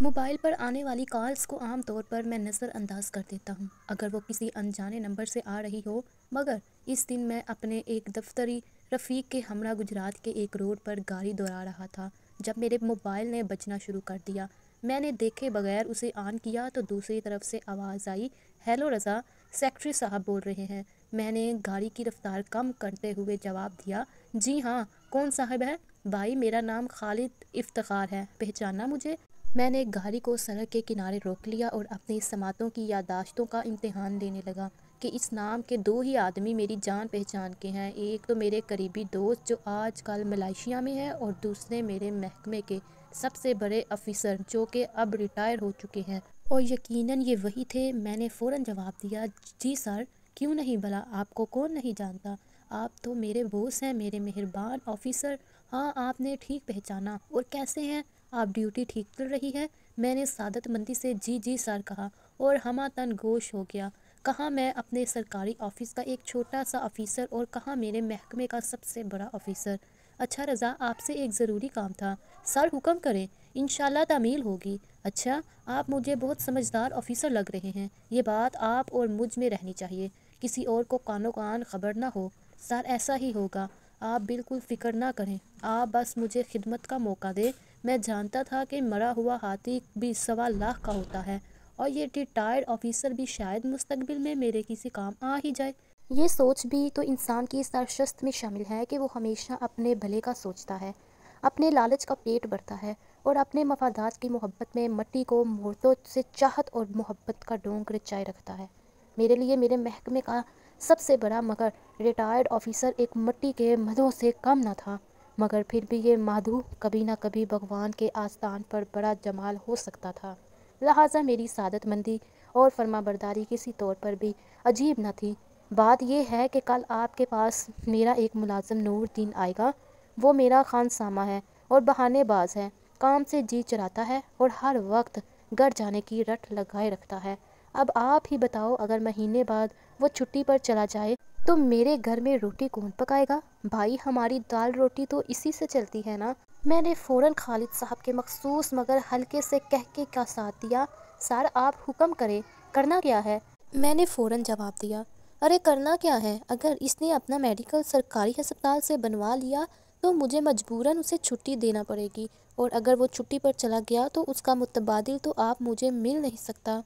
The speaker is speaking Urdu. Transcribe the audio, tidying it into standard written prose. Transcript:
موبائل پر آنے والی کالز کو عام طور پر میں نظر انداز کر دیتا ہوں اگر وہ کسی انجانے نمبر سے آ رہی ہو، مگر اس دن میں اپنے ایک دفتری رفیق کے ہمراہ گجرات کے ایک روڈ پر گاڑی دوڑا رہا تھا جب میرے موبائل نے بجنا شروع کر دیا۔ میں نے دیکھے بغیر اسے آن کیا تو دوسری طرف سے آواز آئی، ہیلو رضا، سیکرٹری صاحب بول رہے ہیں۔ میں نے گاڑی کی رفتار کم کرتے ہوئے جواب دیا، جی ہاں، کون صاحب ہے؟ بھائی، میرا نام خالد افتخار ہے، پہچانا مجھے؟ میں نے گاڑی کو سڑک کے کنارے روک لیا اور اپنی سماعتوں کی یادداشتوں کا امتحان لینے لگا کہ اس نام کے دو ہی آدمی میری جان پہچان کے ہیں، ایک تو میرے قریبی دوست جو آج کل ملائیشیا میں ہے اور دوسرے میرے محکمے کے سب سے بڑے افسر جو کہ اب ریٹائر ہو چکے ہیں، اور یقیناً یہ وہی تھے۔ میں نے فوراً جواب دیا، جی سر، کیوں نہیں بھلا، آپ کو کون نہیں جانتا، آپ تو میرے باس ہیں، میرے مہربان آفیسر۔ ہاں، آپ نے ٹھیک پہچانا، اور کیسے ہیں آپ؟ ڈیوٹی ٹھیک چل رہی ہے؟ میں نے سعادت مندی سے جی جی سر کہا اور ہمہ تن گوش ہو گیا۔ کہاں میں اپنے سرکاری آفس کا ایک چھوٹا سا آفیسر اور کہاں میرے محکمے کا سب سے بڑا آفیسر۔ اچھا رضا، آپ سے ایک ضروری کام تھا۔ سر حکم کریں، انشاءاللہ تعمیل ہوگی۔ اچھا، آپ مجھے بہت سمجھدار آفیسر لگ رہے ہیں، یہ بات آپ اور مجھ میں رہنی چاہیے، کسی اور کو کانوں کان خبر نہ ہو۔ سر ایسا ہی ہوگا، آپ بالکل فکر نہ کریں، آپ بس مجھے خدمت کا موقع دیں۔ میں جانتا تھا کہ مرا ہوا ہاتھی بھی 1.25 لاکھ کا ہوتا ہے اور یہ ریٹائرڈ آفیسر بھی شاید مستقبل میں میرے کسی کام آ ہی جائے۔ یہ سوچ بھی تو انسان کی سرشت میں شامل ہے کہ وہ ہمیشہ اپنے بھلے کا سوچتا ہے، اپنے لالچ کا پیٹ بھرتا ہے اور اپنے مفادات کی محبت میں مٹی کو مورتوں سے چاہت اور محبت کا ڈونگ رچائے رکھتا ہے۔ میرے لیے میرے محکمے کا سب سے بڑا مگر ریٹائرڈ آفیسر ایک مٹی کے مدعو سے کم نہ تھا، مگر پھر بھی یہ مدعو کبھی نہ کبھی بھگوان کے آستان پر بڑا جمال ہو سکتا تھا، لہٰذا میری سعادت مندی اور فرما برداری کسی طور پر بھی عجیب نہ تھی۔ بات یہ ہے کہ کل آپ کے پاس میرا ایک ملازم نور الدین آئے گا، وہ میرا خانسامہ ہے اور بہانے باز ہے، کام سے جی چراتا ہے اور ہر وقت گھر جانے کی رٹ لگائے رکھتا ہے۔ اب آپ ہی بتاؤ، اگر مہینے بعد وہ چھٹی پر چلا جائے تو میرے گھر میں روٹی کون پکائے گا؟ بھائی، ہماری دال روٹی تو اسی سے چلتی ہے نا۔ میں نے فوراً خالد صاحب کے مخصوص مگر ہلکے سے کہکے کا ساتھ دیا، سر آپ حکم کریں، کرنا کیا ہے؟ میں نے فوراً جواب دیا، ارے کرنا کیا ہے، اگر اس نے اپنا میڈیکل سرکاری ہسپتال سے بنوا لیا تو مجھے مجبوراً اسے چھٹی دینا پڑے گی، اور اگر وہ چھٹی پر چلا گیا تو اس کا متبادل تو آپ مجھے مل نہیں سکتا۔